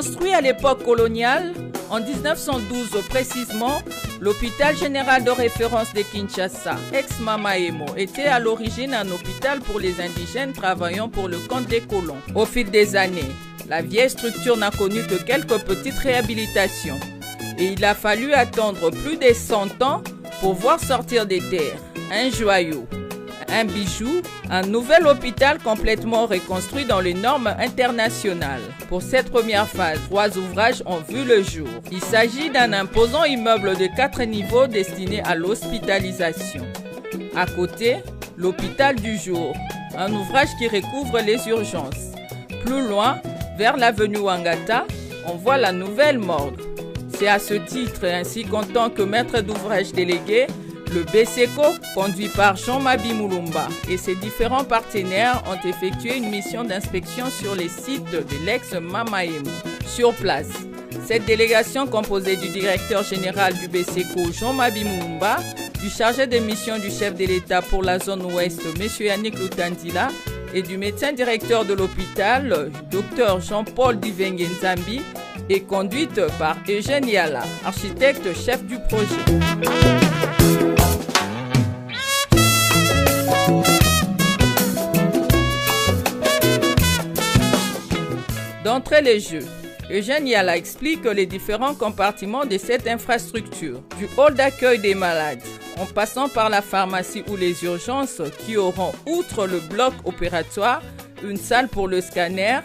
Construit à l'époque coloniale, en 1912 précisément, l'hôpital général de référence de Kinshasa, ex-Mamaemo, était à l'origine un hôpital pour les indigènes travaillant pour le compte des colons. Au fil des années, la vieille structure n'a connu que quelques petites réhabilitations. Et il a fallu attendre plus de 100 ans pour voir sortir des terres un joyau, un bijou, un nouvel hôpital complètement reconstruit dans les normes internationales. Pour cette première phase, 3 ouvrages ont vu le jour. Il s'agit d'un imposant immeuble de 4 niveaux destiné à l'hospitalisation. À côté, l'hôpital du jour, un ouvrage qui recouvre les urgences. Plus loin, vers l'avenue Wangata, on voit la nouvelle morgue. C'est à ce titre ainsi qu'en tant que maître d'ouvrage délégué, le BCECO, conduit par Jean-Mabi Moulumba et ses différents partenaires, ont effectué une mission d'inspection sur les sites de l'ex-Mamaemo. Sur place, cette délégation composée du directeur général du BCECO, Jean-Mabi Moulumba, du chargé de mission du chef de l'État pour la zone ouest, M. Yannick Lutandila, et du médecin directeur de l'hôpital, Dr Jean-Paul Divengue Nzambi, est conduite par Eugène Yala, architecte chef du projet. D'entrée les jeux, Eugène Yala explique les différents compartiments de cette infrastructure, du hall d'accueil des malades, en passant par la pharmacie ou les urgences qui auront, outre le bloc opératoire, une salle pour le scanner.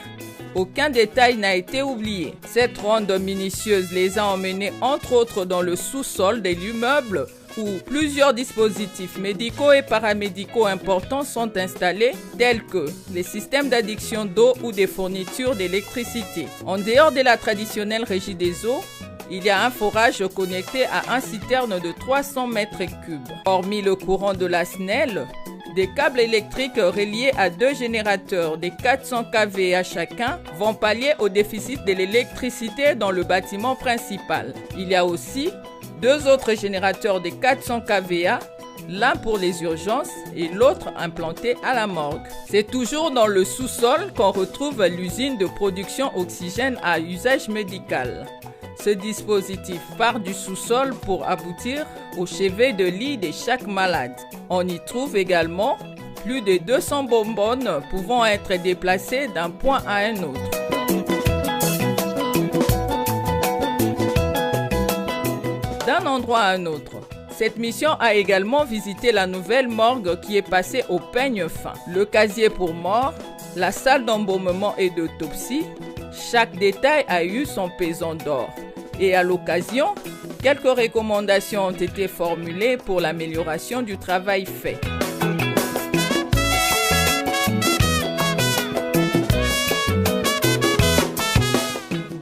Aucun détail n'a été oublié. Cette ronde minutieuse les a emmenés entre autres dans le sous-sol de l'immeuble où plusieurs dispositifs médicaux et paramédicaux importants sont installés, tels que les systèmes d'adduction d'eau ou des fournitures d'électricité. En dehors de la traditionnelle régie des eaux, il y a un forage connecté à un citerne de 300 mètres cubes. Hormis le courant de la SNEL, des câbles électriques reliés à 2 générateurs de 400 kVA chacun vont pallier au déficit de l'électricité dans le bâtiment principal. Il y a aussi 2 autres générateurs de 400 kVA, l'un pour les urgences et l'autre implanté à la morgue. C'est toujours dans le sous-sol qu'on retrouve l'usine de production oxygène à usage médical. Ce dispositif part du sous-sol pour aboutir au chevet de lit de chaque malade. On y trouve également plus de 200 bonbonnes pouvant être déplacées d'un point à un autre. D'un endroit à un autre, cette mission a également visité la nouvelle morgue qui est passée au peigne fin, le casier pour mort, la salle d'embaumement et d'autopsie. Chaque détail a eu son pesant d'or. Et à l'occasion, quelques recommandations ont été formulées pour l'amélioration du travail fait.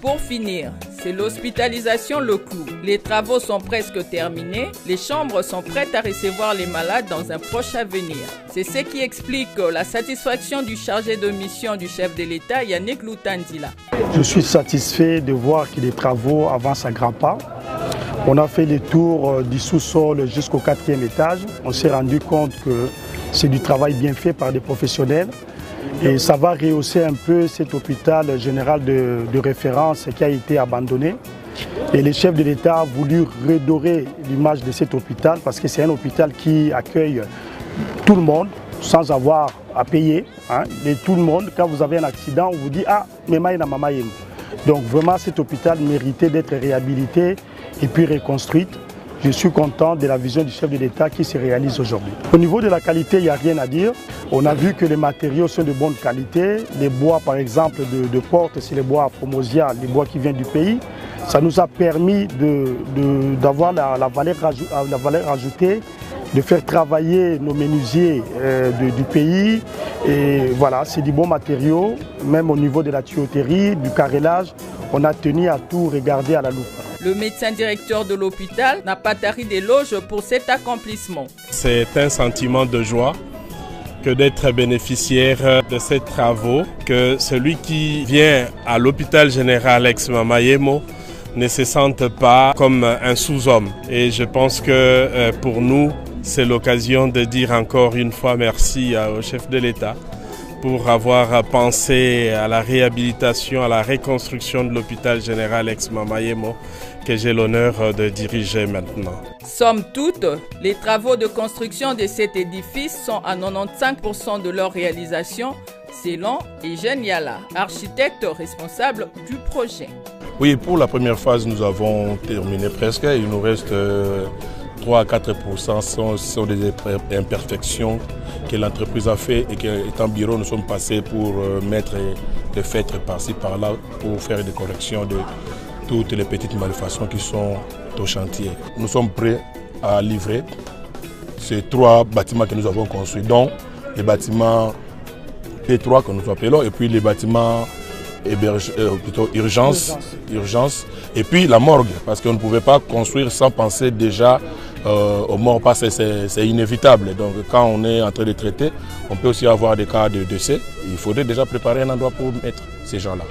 Pour finir, c'est l'hospitalisation le clou. Les travaux sont presque terminés, les chambres sont prêtes à recevoir les malades dans un proche avenir. C'est ce qui explique la satisfaction du chargé de mission du chef de l'État, Yannick Lutandila. Je suis satisfait de voir que les travaux avancent à grands pas. On a fait le tour du sous-sol jusqu'au 4e étage. On s'est rendu compte que c'est du travail bien fait par des professionnels. Et ça va rehausser un peu cet hôpital général de référence qui a été abandonné. Et le chef de l'État a voulu redorer l'image de cet hôpital parce que c'est un hôpital qui accueille tout le monde sans avoir à payer. Et tout le monde, quand vous avez un accident, on vous dit « Ah, mais maïna mama yem ». Donc vraiment cet hôpital méritait d'être réhabilité et puis reconstruit. Je suis content de la vision du chef de l'État qui se réalise aujourd'hui. Au niveau de la qualité, il n'y a rien à dire. On a vu que les matériaux sont de bonne qualité. Les bois, par exemple, de porte, c'est les bois Formosia, les bois qui viennent du pays. Ça nous a permis d'avoir la valeur ajoutée, de faire travailler nos menuisiers du pays. Et voilà, c'est du bon matériau. Même au niveau de la tuyauterie, du carrelage, on a tenu à tout regarder à la loupe. Le médecin directeur de l'hôpital n'a pas tari d'éloges pour cet accomplissement. C'est un sentiment de joie que d'être bénéficiaire de ces travaux, que celui qui vient à l'hôpital général ex-Mamaemo ne se sente pas comme un sous-homme. Et je pense que pour nous, c'est l'occasion de dire encore une fois merci au chef de l'État pour avoir pensé à la réhabilitation, à la reconstruction de l'hôpital général Ex-Mama Yemo que j'ai l'honneur de diriger maintenant. Somme toute, les travaux de construction de cet édifice sont à 95% de leur réalisation, selon Eugène Yala, architecte responsable du projet. Oui, pour la première phase, nous avons terminé presque. Il nous reste 3 à 4% sont des imperfections que l'entreprise a fait et qu'étant bureau, nous sommes passés pour mettre des feutres par-ci, par-là pour faire des corrections de toutes les petites malfaçons qui sont au chantier. Nous sommes prêts à livrer ces 3 bâtiments que nous avons construits, dont les bâtiments P3 que nous appelons et puis les bâtiments urgence et puis la morgue, parce qu'on ne pouvait pas construire sans penser déjà aux morts, parce que c'est inévitable. Donc quand on est en train de traiter, on peut aussi avoir des cas de décès. Il faudrait déjà préparer un endroit pour mettre ces gens-là.